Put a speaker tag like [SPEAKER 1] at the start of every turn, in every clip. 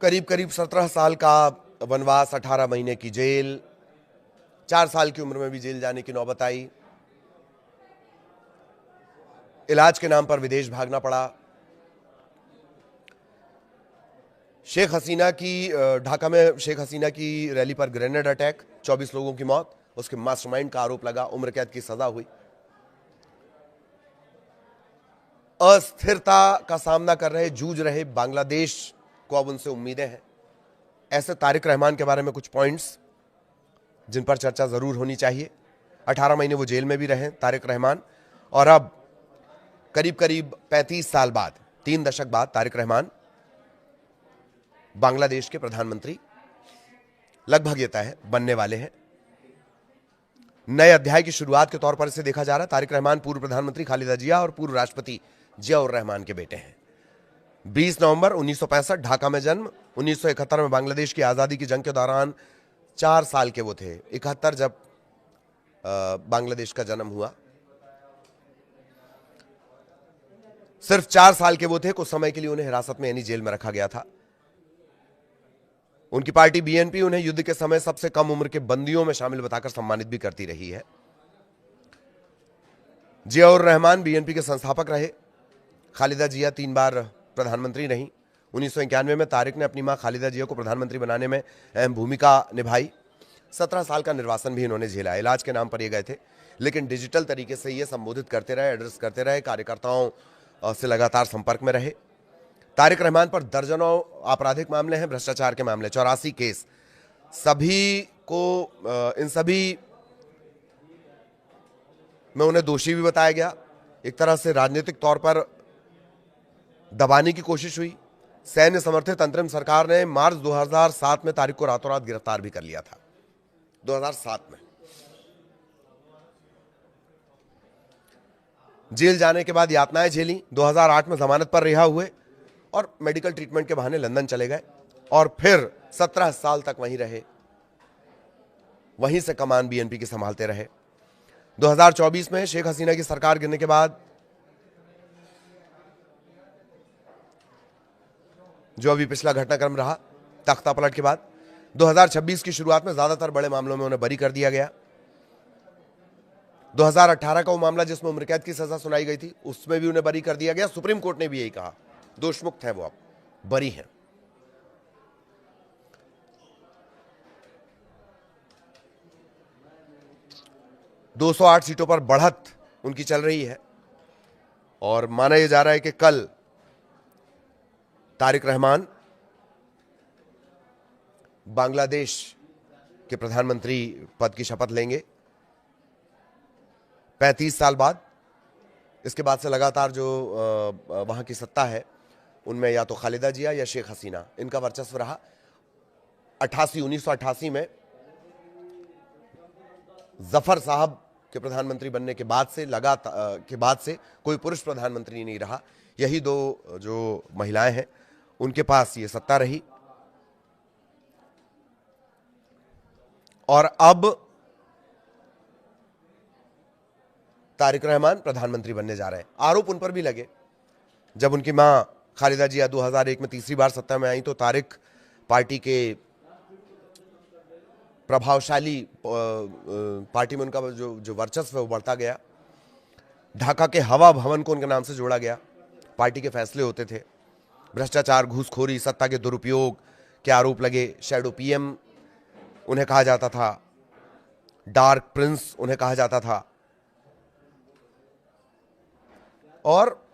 [SPEAKER 1] करीब करीब 17 साल का वनवास, 18 महीने की जेल, 4 साल की उम्र में भी जेल जाने की नौबत आई। इलाज के नाम पर विदेश भागना पड़ा। शेख हसीना की ढाका में शेख हसीना की रैली पर ग्रेनेड अटैक, 24 लोगों की मौत, उसके मास्टरमाइंड का आरोप लगा, उम्र कैद की सजा हुई। अस्थिरता का सामना कर रहे, जूझ रहे बांग्लादेश को अब उनसे उम्मीदें हैं। ऐसे तारिक रहमान के बारे में कुछ पॉइंट्स जिन पर चर्चा जरूर होनी चाहिए। 18 महीने वो जेल में भी रहे तारिक रहमान, और अब करीब करीब 35 साल बाद, 3 दशक बाद तारिक रहमान बांग्लादेश के प्रधानमंत्री लगभग ये तय है बनने वाले हैं। नए अध्याय की शुरुआत के तौर पर इसे देखा जा रहा है। तारिक रहमान पूर्व प्रधानमंत्री खालिदा जिया और पूर्व राष्ट्रपति जियाउर रहमान के बेटे हैं। 20 नवंबर 1965 ढाका में जन्म। 1971 में बांग्लादेश की आजादी की जंग के दौरान 4 साल के वो थे। 71 जब बांग्लादेश का जन्म हुआ, सिर्फ 4 साल के वो थे। कुछ समय के लिए उन्हें हिरासत में यानी जेल में रखा गया था। उनकी पार्टी बीएनपी उन्हें युद्ध के समय सबसे कम उम्र के बंदियों में शामिल बताकर सम्मानित भी करती रही है। जियाउर रहमान बीएनपी के संस्थापक रहे। खालिदा जिया 3 बार प्रधानमंत्री रहीं। 1991 में तारिक ने अपनी मां खालिदा जिया को प्रधानमंत्री बनाने में अहम भूमिका निभाई। 17 साल का निर्वासन भी इन्होंने झेला। इलाज के नाम पर ये गए थे, लेकिन डिजिटल तरीके से ये संबोधित करते रहे, एड्रेस करते रहे, कार्यकर्ताओं से लगातार संपर्क में रहे। तारिक रहमान पर दर्जनों आपराधिक मामले हैं, भ्रष्टाचार के मामले, 84 केस। सभी को इन सभी में उन्हें दोषी भी बताया गया। एक तरह से राजनीतिक तौर पर दबाने की कोशिश हुई। सैन्य समर्थित अंतरिम सरकार ने मार्च 2007 में तारिक को रातों रात गिरफ्तार भी कर लिया था। 2007 में जेल जाने के बाद यातनाएं झेली। 2008 में जमानत पर रिहा हुए और मेडिकल ट्रीटमेंट के बहाने लंदन चले गए, और फिर 17 साल तक वहीं रहे। वहीं से कमान बीएनपी की संभालते रहे। 2024 में शेख हसीना की सरकार गिरने के बाद जो अभी पिछला घटनाक्रम रहा, तख्ता पलट के बाद 2026 की शुरुआत में ज्यादातर बड़े मामलों में उन्हें बरी कर दिया गया। 2018 का वो मामला जिसमें उम्र कैद की सजा सुनाई गई थी, उसमें भी उन्हें बरी कर दिया गया। सुप्रीम कोर्ट ने भी यही कहा, दोषमुक्त हैं वो, अब बरी हैं। दो 208 सीटों पर बढ़त उनकी चल रही है, और माना यह जा रहा है कि कल तारिक रहमान बांग्लादेश के प्रधानमंत्री पद की शपथ लेंगे 35 साल बाद। इसके बाद से लगातार जो वहां की सत्ता है, उनमें या तो खालिदा जिया या शेख हसीना, इनका वर्चस्व रहा। 1988 में जफर साहब के प्रधानमंत्री बनने के बाद से कोई पुरुष प्रधानमंत्री नहीं रहा। यही दो जो महिलाएं हैं, उनके पास ये सत्ता रही। और अब तारिक रहमान प्रधानमंत्री बनने जा रहे हैं। आरोप उन पर भी लगे। जब उनकी मां खालिदा जिया 2001 में तीसरी बार सत्ता में आई, तो तारिक पार्टी के प्रभावशाली पार्टी में उनका जो वर्चस्व है वो बढ़ता गया। ढाका के हवा भवन को उनके नाम से जोड़ा गया। पार्टी के फैसले होते थे। भ्रष्टाचार, घूसखोरी, सत्ता के दुरुपयोग के आरोप लगे। शैडो पीएम उन्हें कहा जाता था, डार्क प्रिंस उन्हें कहा जाता था। और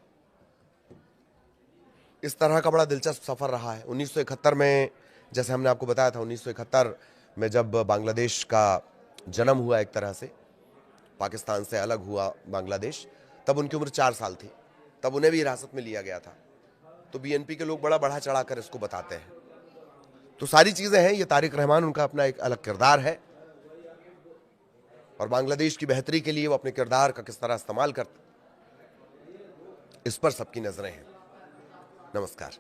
[SPEAKER 1] इस तरह का बड़ा दिलचस्प सफर रहा है। 1971 में, जैसे हमने आपको बताया था, 1971 में जब बांग्लादेश का जन्म हुआ, एक तरह से पाकिस्तान से अलग हुआ बांग्लादेश, तब उनकी उम्र 4 साल थी। तब उन्हें भी हिरासत में लिया गया था। तो बीएनपी के लोग बड़ा बढ़ा चढ़ाकर इसको बताते हैं। तो सारी चीजें हैं। ये तारिक रहमान, उनका अपना एक अलग किरदार है, और बांग्लादेश की बेहतरी के लिए वो अपने किरदार का किस तरह इस्तेमाल करते, इस पर सबकी नजरें हैं। नमस्कार।